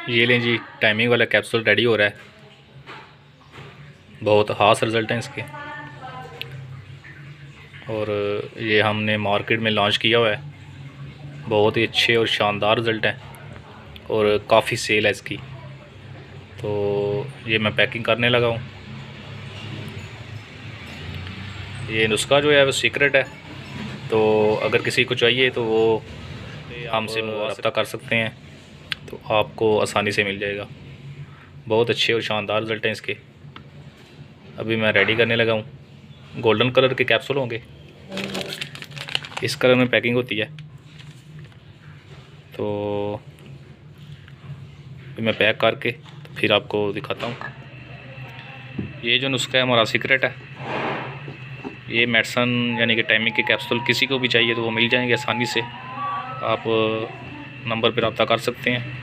ये लें जी, टाइमिंग वाला कैप्सूल रेडी हो रहा है। बहुत ख़ास रिज़ल्ट हैं इसके, और ये हमने मार्केट में लॉन्च किया हुआ है। बहुत ही अच्छे और शानदार रिज़ल्ट हैं और काफ़ी सेल है इसकी। तो ये मैं पैकिंग करने लगा हूँ। ये नुस्खा जो है वो सीक्रेट है, तो अगर किसी को चाहिए तो वो हमसे रब्ता कर सकते हैं, तो आपको आसानी से मिल जाएगा। बहुत अच्छे और शानदार रिज़ल्ट हैं इसके। अभी मैं रेडी करने लगा हूँ। गोल्डन कलर के कैप्सूल होंगे, इस कलर में पैकिंग होती है। तो मैं पैक करके तो फिर आपको दिखाता हूँ। ये जो नुस्खा है हमारा सीक्रेट है। ये मेडिसन यानी कि टाइमिंग के कैप्सूल किसी को भी चाहिए तो वो मिल जाएंगे आसानी से। आप नंबर पर रब्ता कर सकते हैं।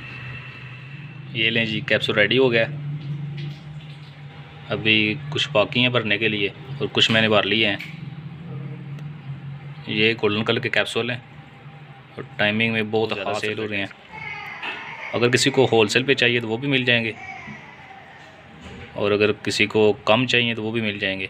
ये लें जी, कैप्सूल रेडी हो गया। अभी कुछ बाकी हैं भरने के लिए और कुछ मैंने भर लिए हैं। ये गोल्डन कलर के कैप्सूल हैं और टाइमिंग में बहुत ज़्यादा सेल हो रहे हैं। अगर किसी को होलसेल पे चाहिए तो वो भी मिल जाएंगे, और अगर किसी को कम चाहिए तो वो भी मिल जाएंगे।